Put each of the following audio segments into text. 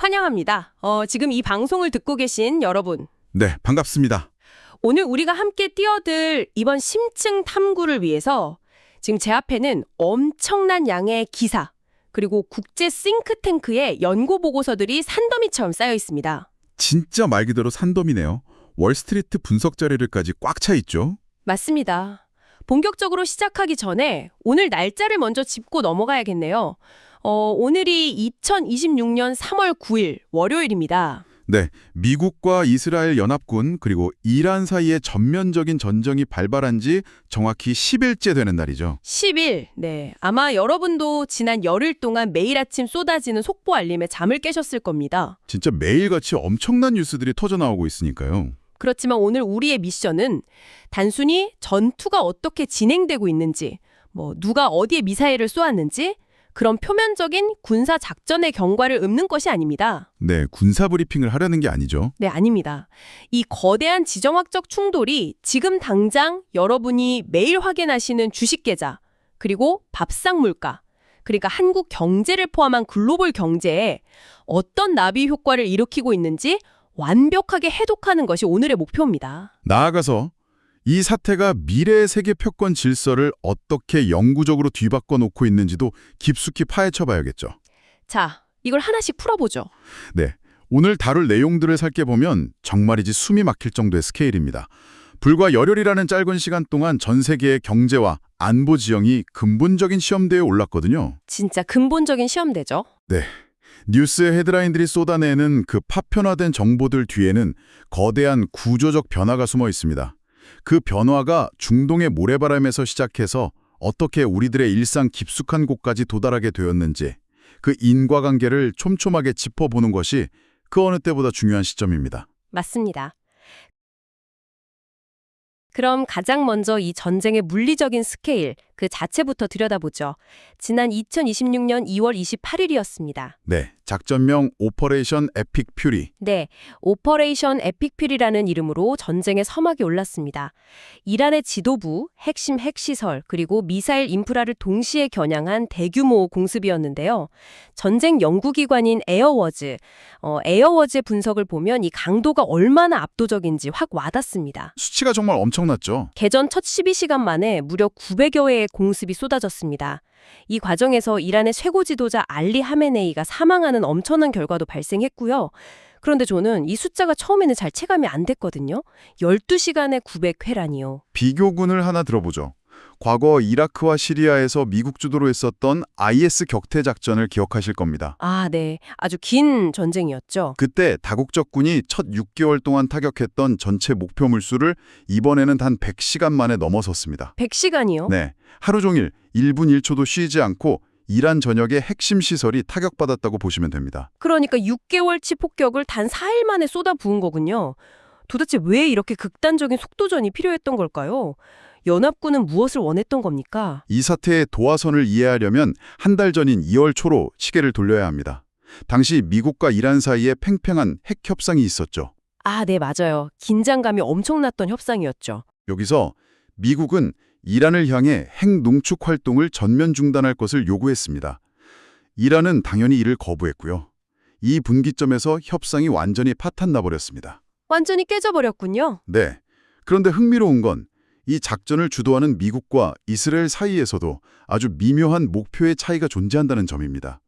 환영합니다. 지금 이 방송을 듣고 계신 여러분. 네, 반갑습니다. 오늘 우리가 함께 뛰어들 이번 심층 탐구를 위해서 지금 제 앞에는 엄청난 양의 기사, 그리고 국제 싱크탱크의 연구 보고서들이 산더미처럼 쌓여 있습니다. 진짜 말 그대로 산더미네요. 월스트리트 분석 자료들까지 꽉 차 있죠? 맞습니다. 본격적으로 시작하기 전에 오늘 날짜를 먼저 짚고 넘어가야겠네요. 오늘이 2026년 3월 9일 월요일입니다. 네, 미국과 이스라엘 연합군 그리고 이란 사이의 전면적인 전쟁이 발발한 지 정확히 10일째 되는 날이죠. 10일. 네. 아마 여러분도 지난 열흘 동안 매일 아침 쏟아지는 속보 알림에 잠을 깨셨을 겁니다. 진짜 매일같이 엄청난 뉴스들이 터져나오고 있으니까요. 그렇지만 오늘 우리의 미션은 단순히 전투가 어떻게 진행되고 있는지, 누가 어디에 미사일을 쏘았는지, 그런 표면적인 군사 작전의 경과를 읊는 것이 아닙니다. 네, 군사 브리핑을 하려는 게 아니죠. 네, 아닙니다. 이 거대한 지정학적 충돌이 지금 당장 여러분이 매일 확인하시는 주식 계좌, 그리고 밥상 물가, 그러니까 한국 경제를 포함한 글로벌 경제에 어떤 나비 효과를 일으키고 있는지 완벽하게 해독하는 것이 오늘의 목표입니다. 나아가서 이 사태가 미래의 세계 패권 질서를 어떻게 영구적으로 뒤바꿔 놓고 있는지도 깊숙이 파헤쳐 봐야겠죠. 자, 이걸 하나씩 풀어보죠. 네, 오늘 다룰 내용들을 살펴보면 정말이지 숨이 막힐 정도의 스케일입니다. 불과 열흘이라는 짧은 시간 동안 전 세계의 경제와 안보 지형이 근본적인 시험대에 올랐거든요. 진짜 근본적인 시험대죠. 네, 뉴스의 헤드라인들이 쏟아내는 그 파편화된 정보들 뒤에는 거대한 구조적 변화가 숨어 있습니다. 그 변화가 중동의 모래바람에서 시작해서 어떻게 우리들의 일상 깊숙한 곳까지 도달하게 되었는지 그 인과관계를 촘촘하게 짚어보는 것이 그 어느 때보다 중요한 시점입니다. 맞습니다. 그럼 가장 먼저 이 전쟁의 물리적인 스케일, 그 자체부터 들여다보죠. 지난 2026년 2월 28일이었습니다. 네, 작전명 오퍼레이션 에픽 퓨리. 네, 오퍼레이션 에픽 퓨리라는 이름으로 전쟁의 서막이 올랐습니다. 이란의 지도부, 핵심 핵시설, 그리고 미사일 인프라를 동시에 겨냥한 대규모 공습이었는데요. 전쟁 연구기관인 에어워즈의 분석을 보면 이 강도가 얼마나 압도적인지 확 와닿습니다. 수치가 정말 엄청났죠. 개전 첫 12시간 만에 무려 900여 회의 공습이 쏟아졌습니다. 이 과정에서 이란의 최고 지도자 알리 하메네이가 사망하는 엄청난 결과도 발생했고요. 그런데 저는 이 숫자가 처음에는 잘 체감이 안 됐거든요. 12시간에 900회라니요. 비교군을 하나 들어보죠. 과거 이라크와 시리아에서 미국 주도로 했었던 IS 격퇴 작전을 기억하실 겁니다. 아, 네. 아주 긴 전쟁이었죠. 그때 다국적군이 첫 6개월 동안 타격했던 전체 목표 물수를 이번에는 단 100시간 만에 넘어섰습니다. 100시간이요? 네, 하루 종일 1분 1초도 쉬지 않고 이란 전역의 핵심 시설이 타격받았다고 보시면 됩니다. 그러니까 6개월치 폭격을 단 4일 만에 쏟아부은 거군요. 도대체 왜 이렇게 극단적인 속도전이 필요했던 걸까요? 연합군은 무엇을 원했던 겁니까? 이 사태의 도화선을 이해하려면 한 달 전인 2월 초로 시계를 돌려야 합니다. 당시 미국과 이란 사이에 팽팽한 핵 협상이 있었죠. 아, 네, 맞아요. 긴장감이 엄청났던 협상이었죠. 여기서 미국은 이란을 향해 핵 농축 활동을 전면 중단할 것을 요구했습니다. 이란은 당연히 이를 거부했고요. 이 분기점에서 협상이 완전히 파탄 나버렸습니다. 완전히 깨져버렸군요. 네. 그런데 흥미로운 건 이 작전을 주도하는 미국과 이스라엘 사이에서도 아주 미묘한 목표의 차이가 존재한다는 점입니다.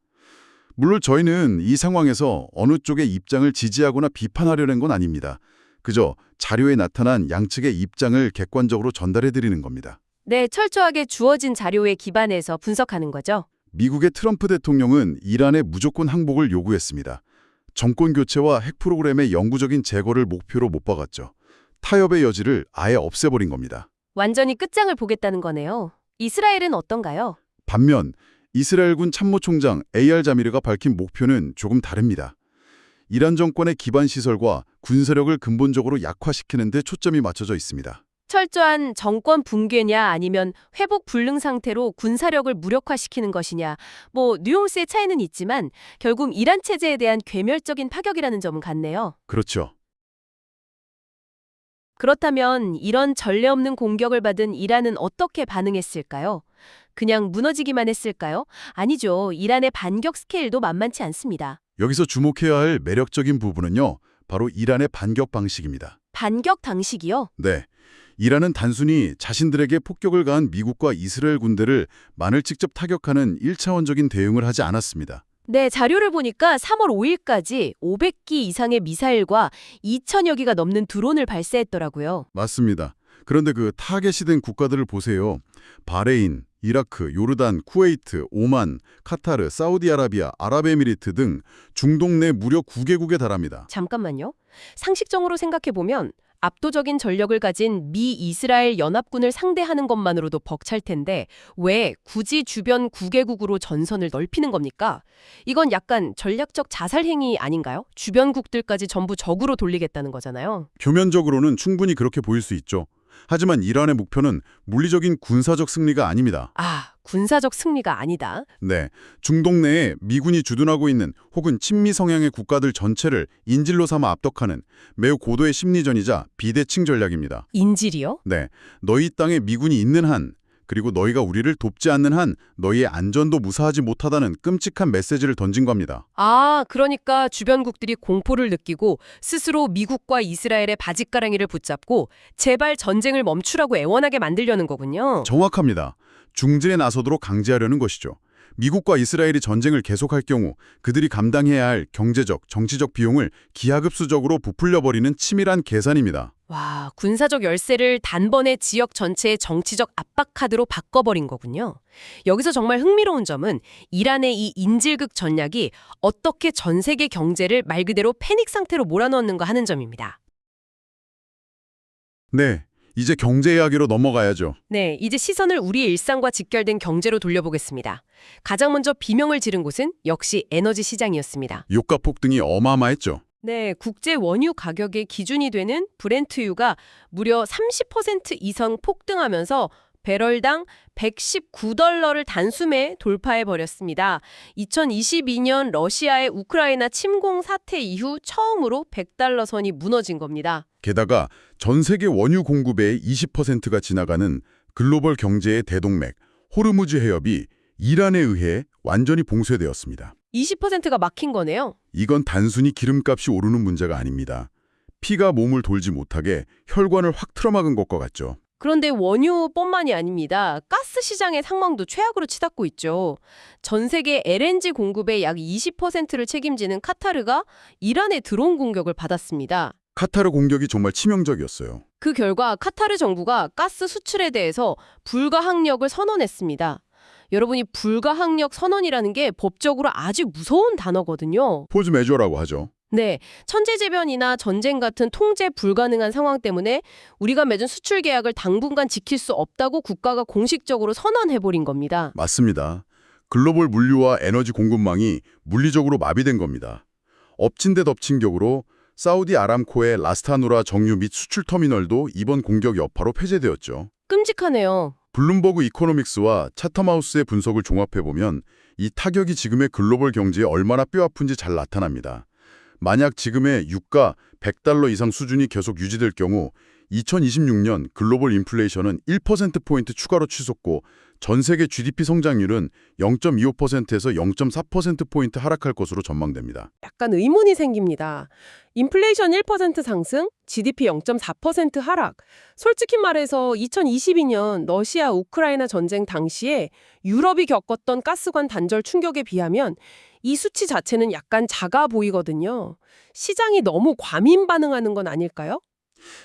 물론 저희는 이 상황에서 어느 쪽의 입장을 지지하거나 비판하려는 건 아닙니다. 그저 자료에 나타난 양측의 입장을 객관적으로 전달해드리는 겁니다. 네, 철저하게 주어진 자료에 기반해서 분석하는 거죠. 미국의 트럼프 대통령은 이란의 무조건 항복을 요구했습니다. 정권 교체와 핵 프로그램의 영구적인 제거를 목표로 못 박았죠. 타협의 여지를 아예 없애버린 겁니다. 완전히 끝장을 보겠다는 거네요. 이스라엘은 어떤가요? 반면 이스라엘군 참모총장 에이알 자미르가 밝힌 목표는 조금 다릅니다. 이란 정권의 기반 시설과 군사력을 근본적으로 약화시키는 데 초점이 맞춰져 있습니다. 철저한 정권 붕괴냐 아니면 회복 불능 상태로 군사력을 무력화시키는 것이냐, 뉘앙스의 차이는 있지만 결국 이란 체제에 대한 괴멸적인 파격이라는 점은 같네요. 그렇죠. 그렇다면 이런 전례 없는 공격을 받은 이란은 어떻게 반응했을까요? 그냥 무너지기만 했을까요? 아니죠. 이란의 반격 스케일도 만만치 않습니다. 여기서 주목해야 할 매력적인 부분은요. 바로 이란의 반격 방식입니다. 반격 방식이요? 네. 이란은 단순히 자신들에게 폭격을 가한 미국과 이스라엘 군대를 만을 직접 타격하는 1차원적인 대응을 하지 않았습니다. 네, 자료를 보니까 3월 5일까지 500기 이상의 미사일과 2천여 기가 넘는 드론을 발사했더라고요. 맞습니다. 그런데 그 타겟이 된 국가들을 보세요. 바레인, 이라크, 요르단, 쿠웨이트, 오만, 카타르, 사우디아라비아, 아랍에미리트 등 중동 내 무려 9개국에 달합니다. 잠깐만요. 상식적으로 생각해보면 압도적인 전력을 가진 미 이스라엘 연합군을 상대하는 것만으로도 벅찰 텐데 왜 굳이 주변 9개국으로 전선을 넓히는 겁니까? 이건 약간 전략적 자살 행위 아닌가요? 주변국들까지 전부 적으로 돌리겠다는 거잖아요. 표면적으로는 충분히 그렇게 보일 수 있죠. 하지만 이란의 목표는 물리적인 군사적 승리가 아닙니다. 아, 군사적 승리가 아니다. 네, 중동 내에 미군이 주둔하고 있는 혹은 친미 성향의 국가들 전체를 인질로 삼아 압도하는 매우 고도의 심리전이자 비대칭 전략입니다. 인질이요? 네, 너희 땅에 미군이 있는 한, 그리고 너희가 우리를 돕지 않는 한 너희의 안전도 무사하지 못하다는 끔찍한 메시지를 던진 겁니다. 아, 그러니까 주변국들이 공포를 느끼고 스스로 미국과 이스라엘의 바짓가랑이를 붙잡고 제발 전쟁을 멈추라고 애원하게 만들려는 거군요. 정확합니다. 중재에 나서도록 강제하려는 것이죠. 미국과 이스라엘이 전쟁을 계속할 경우 그들이 감당해야 할 경제적, 정치적 비용을 기하급수적으로 부풀려버리는 치밀한 계산입니다. 와, 군사적 열세를 단번에 지역 전체의 정치적 압박 카드로 바꿔버린 거군요. 여기서 정말 흥미로운 점은 이란의 이 인질극 전략이 어떻게 전 세계 경제를 말 그대로 패닉 상태로 몰아넣는가 하는 점입니다. 네, 이제 경제 이야기로 넘어가야죠. 네, 이제 시선을 우리의 일상과 직결된 경제로 돌려보겠습니다. 가장 먼저 비명을 지른 곳은 역시 에너지 시장이었습니다. 유가 폭등이 어마어마했죠. 네, 국제 원유 가격의 기준이 되는 브렌트유가 무려 30% 이상 폭등하면서 배럴당 119달러를 단숨에 돌파해버렸습니다. 2022년 러시아의 우크라이나 침공 사태 이후 처음으로 100달러 선이 무너진 겁니다. 게다가 전 세계 원유 공급의 20%가 지나가는 글로벌 경제의 대동맥 호르무즈 해협이 이란에 의해 완전히 봉쇄되었습니다. 20%가 막힌 거네요. 이건 단순히 기름값이 오르는 문제가 아닙니다. 피가 몸을 돌지 못하게 혈관을 확 틀어막은 것과 같죠. 그런데 원유뿐만이 아닙니다. 가스 시장의 상황도 최악으로 치닫고 있죠. 전 세계 LNG 공급의 약 20%를 책임지는 카타르가 이란의 드론 공격을 받았습니다. 카타르 공격이 정말 치명적이었어요. 그 결과 카타르 정부가 가스 수출에 대해서 불가항력을 선언했습니다. 여러분이 불가항력 선언이라는 게 법적으로 아주 무서운 단어거든요. 포즈 메저라고 하죠. 네, 천재재변이나 전쟁 같은 통제 불가능한 상황 때문에 우리가 맺은 수출 계약을 당분간 지킬 수 없다고 국가가 공식적으로 선언해버린 겁니다. 맞습니다. 글로벌 물류와 에너지 공급망이 물리적으로 마비된 겁니다. 엎친 데 덮친 격으로 사우디 아람코의 라스타누라 정유 및 수출 터미널도 이번 공격 여파로 폐쇄되었죠. 끔찍하네요. 블룸버그 이코노믹스와 차텀하우스의 분석을 종합해보면 이 타격이 지금의 글로벌 경제에 얼마나 뼈아픈지 잘 나타납니다. 만약 지금의 유가 100달러 이상 수준이 계속 유지될 경우 2026년 글로벌 인플레이션은 1%포인트 추가로 치솟고 전 세계 GDP 성장률은 0.25%에서 0.4%포인트 하락할 것으로 전망됩니다. 약간 의문이 생깁니다. 인플레이션 1% 상승, GDP 0.4% 하락. 솔직히 말해서 2022년 러시아 우크라이나 전쟁 당시에 유럽이 겪었던 가스관 단절 충격에 비하면 이 수치 자체는 약간 작아 보이거든요. 시장이 너무 과민 반응하는 건 아닐까요?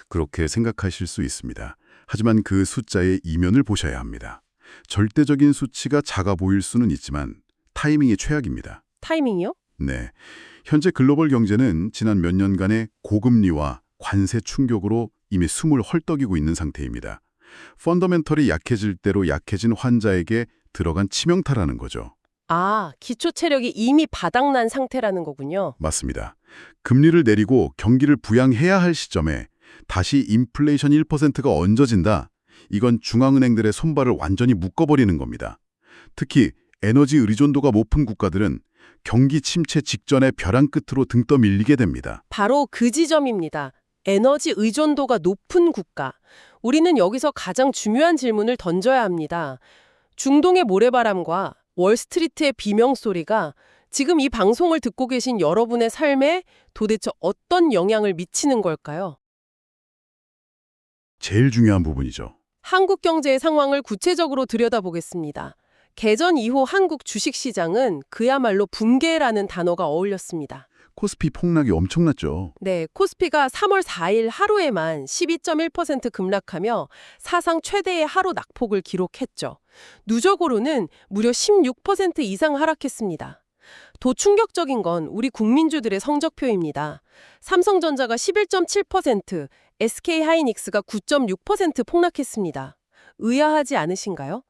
그렇게 생각하실 수 있습니다. 하지만 그 숫자의 이면을 보셔야 합니다. 절대적인 수치가 작아 보일 수는 있지만 타이밍이 최악입니다. 타이밍이요? 네. 현재 글로벌 경제는 지난 몇 년간의 고금리와 관세 충격으로 이미 숨을 헐떡이고 있는 상태입니다. 펀더멘털이 약해질 대로 약해진 환자에게 들어간 치명타라는 거죠. 아, 기초 체력이 이미 바닥난 상태라는 거군요. 맞습니다. 금리를 내리고 경기를 부양해야 할 시점에 다시 인플레이션 1%가 얹어진다. 이건 중앙은행들의 손발을 완전히 묶어버리는 겁니다. 특히 에너지 의존도가 높은 국가들은 경기 침체 직전에 벼랑 끝으로 등 떠밀리게 됩니다. 바로 그 지점입니다. 에너지 의존도가 높은 국가. 우리는 여기서 가장 중요한 질문을 던져야 합니다. 중동의 모래바람과 월스트리트의 비명소리가 지금 이 방송을 듣고 계신 여러분의 삶에 도대체 어떤 영향을 미치는 걸까요? 제일 중요한 부분이죠. 한국 경제의 상황을 구체적으로 들여다보겠습니다. 개전 이후 한국 주식시장은 그야말로 붕괴라는 단어가 어울렸습니다. 코스피 폭락이 엄청났죠. 네, 코스피가 3월 4일 하루에만 12.1% 급락하며 사상 최대의 하루 낙폭을 기록했죠. 누적으로는 무려 16% 이상 하락했습니다. 더 충격적인 건 우리 국민주들의 성적표입니다. 삼성전자가 11.7%, SK하이닉스가 9.6% 폭락했습니다. 의아하지 않으신가요?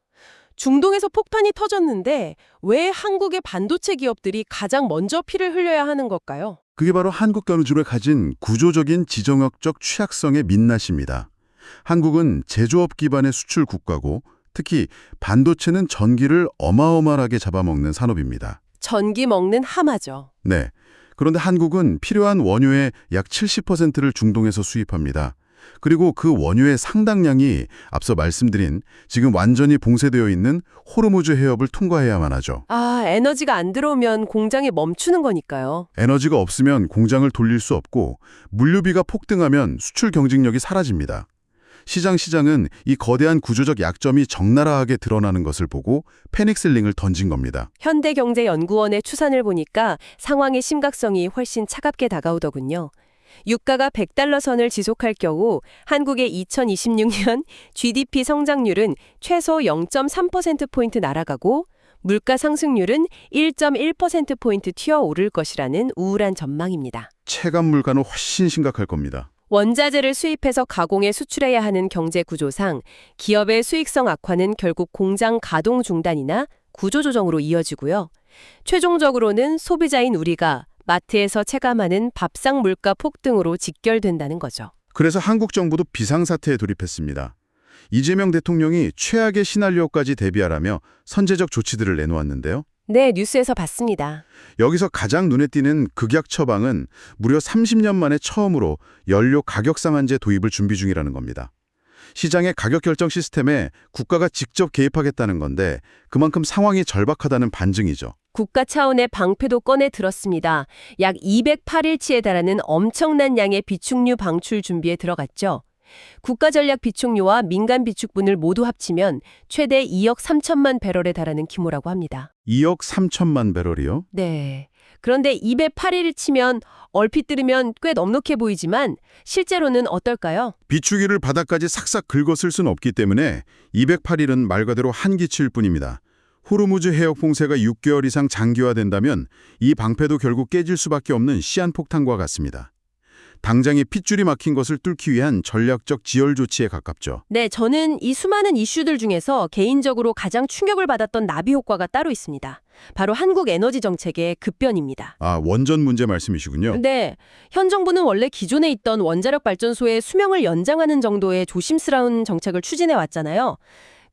중동에서 폭탄이 터졌는데 왜 한국의 반도체 기업들이 가장 먼저 피를 흘려야 하는 걸까요? 그게 바로 한국 경주를 가진 구조적인 지정학적 취약성의 민낯입니다. 한국은 제조업 기반의 수출 국가고 특히 반도체는 전기를 어마어마하게 잡아먹는 산업입니다. 전기 먹는 하마죠. 네. 그런데 한국은 필요한 원유의 약 70%를 중동에서 수입합니다. 그리고 그 원유의 상당량이 앞서 말씀드린 지금 완전히 봉쇄되어 있는 호르무즈 해협을 통과해야만 하죠. 아, 에너지가 안 들어오면 공장이 멈추는 거니까요. 에너지가 없으면 공장을 돌릴 수 없고 물류비가 폭등하면 수출 경쟁력이 사라집니다. 시장은 이 거대한 구조적 약점이 적나라하게 드러나는 것을 보고 패닉셀링을 던진 겁니다. 현대경제연구원의 추산을 보니까 상황의 심각성이 훨씬 차갑게 다가오더군요. 유가가 100달러 선을 지속할 경우 한국의 2026년 GDP 성장률은 최소 0.3%포인트 날아가고 물가 상승률은 1.1%포인트 튀어오를 것이라는 우울한 전망입니다. 체감 물가는 훨씬 심각할 겁니다. 원자재를 수입해서 가공해 수출해야 하는 경제 구조상 기업의 수익성 악화는 결국 공장 가동 중단이나 구조조정으로 이어지고요. 최종적으로는 소비자인 우리가 마트에서 체감하는 밥상 물가 폭등으로 직결된다는 거죠. 그래서 한국 정부도 비상사태에 돌입했습니다. 이재명 대통령이 최악의 시나리오까지 대비하라며 선제적 조치들을 내놓았는데요. 네, 뉴스에서 봤습니다. 여기서 가장 눈에 띄는 극약 처방은 무려 30년 만에 처음으로 연료 가격 상한제 도입을 준비 중이라는 겁니다. 시장의 가격 결정 시스템에 국가가 직접 개입하겠다는 건데 그만큼 상황이 절박하다는 반증이죠. 국가 차원의 방패도 꺼내 들었습니다. 약 208일치에 달하는 엄청난 양의 비축유 방출 준비에 들어갔죠. 국가전략 비축유와 민간 비축분을 모두 합치면 최대 2억 3천만 배럴에 달하는 규모라고 합니다. 2억 3천만 배럴이요? 네. 그런데 208일을 치면 얼핏 들으면 꽤 넉넉해 보이지만 실제로는 어떨까요? 비축유를 바닥까지 삭삭 긁어쓸 수는 없기 때문에 208일은 말 그대로 한기치일 뿐입니다. 호르무즈 해역 봉쇄가 6개월 이상 장기화된다면 이 방패도 결국 깨질 수밖에 없는 시한폭탄과 같습니다. 당장의 핏줄이 막힌 것을 뚫기 위한 전략적 지열 조치에 가깝죠. 네, 저는 이 수많은 이슈들 중에서 개인적으로 가장 충격을 받았던 나비 효과가 따로 있습니다. 바로 한국 에너지 정책의 급변입니다. 아, 원전 문제 말씀이시군요. 네, 현 정부는 원래 기존에 있던 원자력 발전소의 수명을 연장하는 정도의 조심스러운 정책을 추진해 왔잖아요.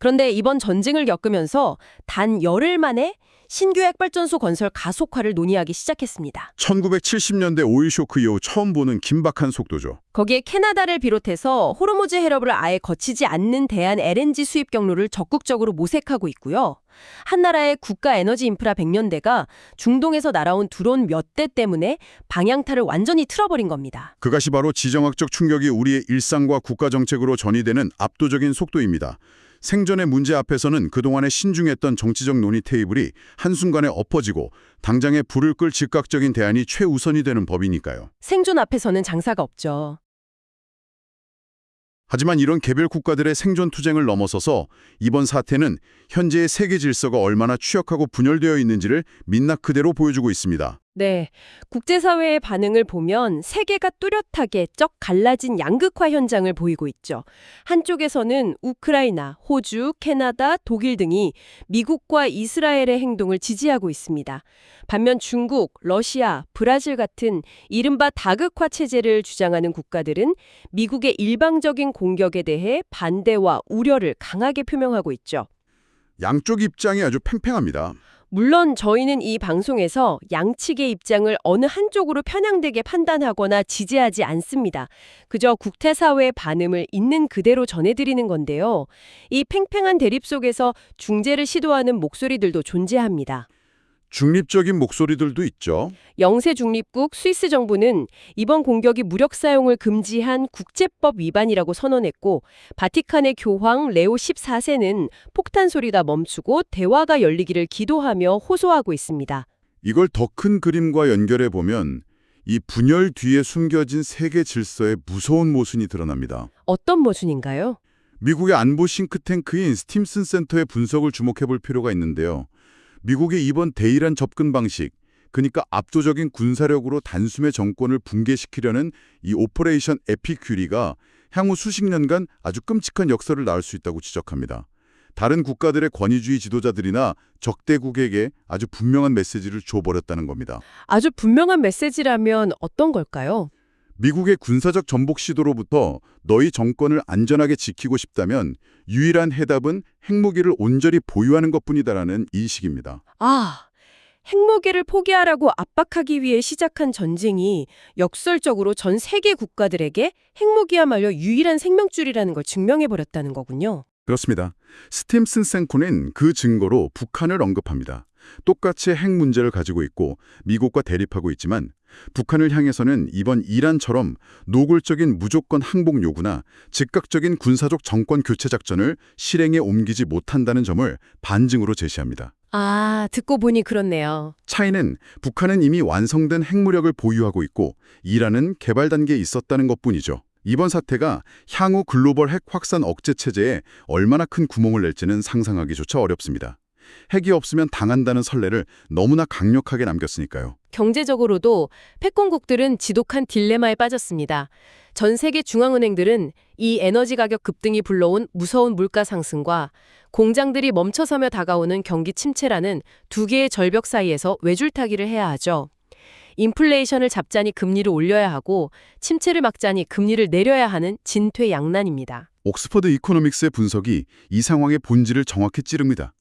그런데 이번 전쟁을 겪으면서 단 열흘 만에 신규 핵발전소 건설 가속화를 논의하기 시작했습니다. 1970년대 오일 쇼크 이후 처음 보는 긴박한 속도죠. 거기에 캐나다를 비롯해서 호르무즈 해협을 아예 거치지 않는 대한 LNG 수입 경로를 적극적으로 모색하고 있고요. 한 나라의 국가 에너지 인프라 100년대가 중동에서 날아온 드론 몇 대 때문에 방향타를 완전히 틀어버린 겁니다. 그것이 바로 지정학적 충격이 우리의 일상과 국가 정책으로 전이되는 압도적인 속도입니다. 생존의 문제 앞에서는 그동안에 신중했던 정치적 논의 테이블이 한순간에 엎어지고 당장에 불을 끌 즉각적인 대안이 최우선이 되는 법이니까요. 생존 앞에서는 장사가 없죠. 하지만 이런 개별 국가들의 생존 투쟁을 넘어서서 이번 사태는 현재의 세계 질서가 얼마나 취약하고 분열되어 있는지를 민낯 그대로 보여주고 있습니다. 네, 국제사회의 반응을 보면 세계가 뚜렷하게 쩍 갈라진 양극화 현장을 보이고 있죠. 한쪽에서는 우크라이나, 호주, 캐나다, 독일 등이 미국과 이스라엘의 행동을 지지하고 있습니다. 반면 중국, 러시아, 브라질 같은 이른바 다극화 체제를 주장하는 국가들은 미국의 일방적인 공격에 대해 반대와 우려를 강하게 표명하고 있죠. 양쪽 입장이 아주 팽팽합니다. 물론 저희는 이 방송에서 양측의 입장을 어느 한쪽으로 편향되게 판단하거나 지지하지 않습니다. 그저 국제사회의 반응을 있는 그대로 전해드리는 건데요. 이 팽팽한 대립 속에서 중재를 시도하는 목소리들도 존재합니다. 중립적인 목소리들도 있죠. 영세 중립국 스위스 정부는 이번 공격이 무력 사용을 금지한 국제법 위반이라고 선언했고, 바티칸의 교황 레오 14세는 폭탄 소리가 멈추고 대화가 열리기를 기도하며 호소하고 있습니다. 이걸 더 큰 그림과 연결해 보면 이 분열 뒤에 숨겨진 세계 질서의 무서운 모순이 드러납니다. 어떤 모순인가요? 미국의 안보 싱크탱크인 스팀슨 센터의 분석을 주목해 볼 필요가 있는데요. 미국의 이번 대이란 접근 방식, 그러니까 압도적인 군사력으로 단숨에 정권을 붕괴시키려는 이 오퍼레이션 에피큐리가 향후 수십 년간 아주 끔찍한 역설을 낳을 수 있다고 지적합니다. 다른 국가들의 권위주의 지도자들이나 적대국에게 아주 분명한 메시지를 줘버렸다는 겁니다. 아주 분명한 메시지라면 어떤 걸까요? 미국의 군사적 전복 시도로부터 너희 정권을 안전하게 지키고 싶다면 유일한 해답은 핵무기를 온전히 보유하는 것뿐이다라는 인식입니다. 아, 핵무기를 포기하라고 압박하기 위해 시작한 전쟁이 역설적으로 전 세계 국가들에게 핵무기야말로 유일한 생명줄이라는 걸 증명해버렸다는 거군요. 그렇습니다. 스팀슨 센코는 그 증거로 북한을 언급합니다. 똑같이 핵 문제를 가지고 있고 미국과 대립하고 있지만 북한을 향해서는 이번 이란처럼 노골적인 무조건 항복 요구나 즉각적인 군사적 정권 교체 작전을 실행에 옮기지 못한다는 점을 반증으로 제시합니다. 아, 듣고 보니 그렇네요. 차이는 북한은 이미 완성된 핵무력을 보유하고 있고 이란은 개발 단계에 있었다는 것뿐이죠. 이번 사태가 향후 글로벌 핵 확산 억제 체제에 얼마나 큰 구멍을 낼지는 상상하기조차 어렵습니다. 핵이 없으면 당한다는 선례를 너무나 강력하게 남겼으니까요. 경제적으로도 패권국들은 지독한 딜레마에 빠졌습니다. 전 세계 중앙은행들은 이 에너지 가격 급등이 불러온 무서운 물가 상승과 공장들이 멈춰서며 다가오는 경기 침체라는 두 개의 절벽 사이에서 외줄타기를 해야 하죠. 인플레이션을 잡자니 금리를 올려야 하고 침체를 막자니 금리를 내려야 하는 진퇴양난입니다. 옥스퍼드 이코노믹스의 분석이 이 상황의 본질을 정확히 찌릅니다.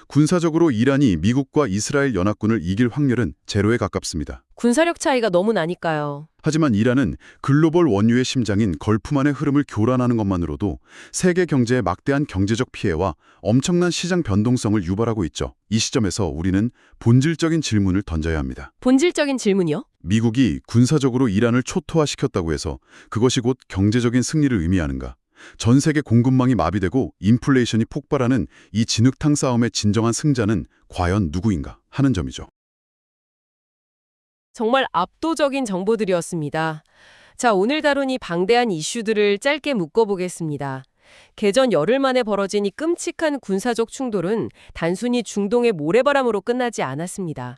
군사적으로 이란이 미국과 이스라엘 연합군을 이길 확률은 제로에 가깝습니다. 군사력 차이가 너무 나니까요. 하지만 이란은 글로벌 원유의 심장인 걸프만의 흐름을 교란하는 것만으로도 세계 경제에 막대한 경제적 피해와 엄청난 시장 변동성을 유발하고 있죠. 이 시점에서 우리는 본질적인 질문을 던져야 합니다. 본질적인 질문이요? 미국이 군사적으로 이란을 초토화시켰다고 해서 그것이 곧 경제적인 승리를 의미하는가? 전 세계 공급망이 마비되고 인플레이션이 폭발하는 이 진흙탕 싸움의 진정한 승자는 과연 누구인가 하는 점이죠. 정말 압도적인 정보들이었습니다. 자, 오늘 다룬 이 방대한 이슈들을 짧게 묶어보겠습니다. 개전 열흘 만에 벌어진 이 끔찍한 군사적 충돌은 단순히 중동의 모래바람으로 끝나지 않았습니다.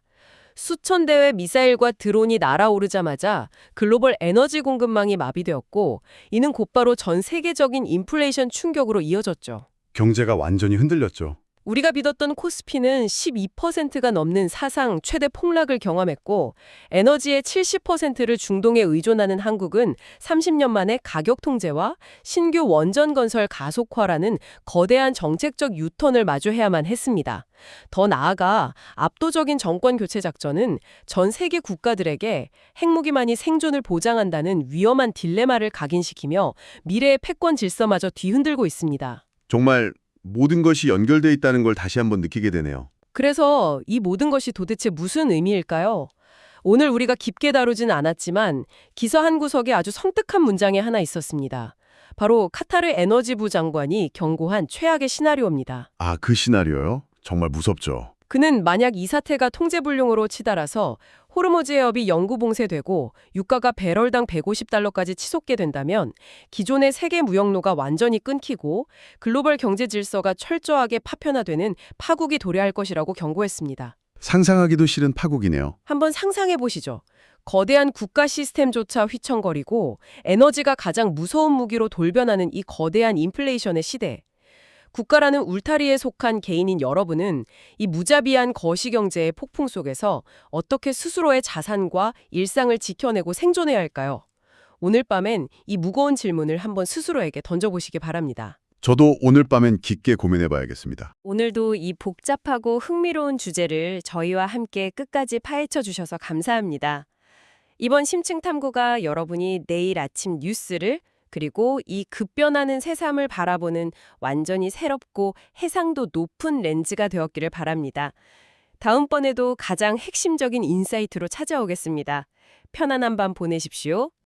수천 대의 미사일과 드론이 날아오르자마자 글로벌 에너지 공급망이 마비되었고, 이는 곧바로 전 세계적인 인플레이션 충격으로 이어졌죠. 경제가 완전히 흔들렸죠. 우리가 믿었던 코스피는 12%가 넘는 사상 최대 폭락을 경험했고, 에너지의 70%를 중동에 의존하는 한국은 30년 만에 가격 통제와 신규 원전 건설 가속화라는 거대한 정책적 유턴을 마주해야만 했습니다. 더 나아가 압도적인 정권 교체 작전은 전 세계 국가들에게 핵무기만이 생존을 보장한다는 위험한 딜레마를 각인시키며 미래의 패권 질서마저 뒤흔들고 있습니다. 정말 모든 것이 연결돼 있다는 걸 다시 한번 느끼게 되네요. 그래서 이 모든 것이 도대체 무슨 의미일까요? 오늘 우리가 깊게 다루진 않았지만 기사 한 구석에 아주 성특한 문장이 하나 있었습니다. 바로 카타르 에너지부 장관이 경고한 최악의 시나리오입니다. 아, 그 시나리오요? 정말 무섭죠. 그는 만약 이 사태가 통제불능으로 치달아서 호르무즈 해협이 영구 봉쇄되고 유가가 배럴당 150달러까지 치솟게 된다면 기존의 세계 무역로가 완전히 끊기고 글로벌 경제 질서가 철저하게 파편화되는 파국이 도래할 것이라고 경고했습니다. 상상하기도 싫은 파국이네요. 한번 상상해 보시죠. 거대한 국가 시스템조차 휘청거리고 에너지가 가장 무서운 무기로 돌변하는 이 거대한 인플레이션의 시대. 국가라는 울타리에 속한 개인인 여러분은 이 무자비한 거시경제의 폭풍 속에서 어떻게 스스로의 자산과 일상을 지켜내고 생존해야 할까요? 오늘 밤엔 이 무거운 질문을 한번 스스로에게 던져보시기 바랍니다. 저도 오늘 밤엔 깊게 고민해봐야겠습니다. 오늘도 이 복잡하고 흥미로운 주제를 저희와 함께 끝까지 파헤쳐 주셔서 감사합니다. 이번 심층 탐구가 여러분이 내일 아침 뉴스를 그리고 이 급변하는 새삼을 바라보는 완전히 새롭고 해상도 높은 렌즈가 되었기를 바랍니다. 다음번에도 가장 핵심적인 인사이트로 찾아오겠습니다. 편안한 밤 보내십시오.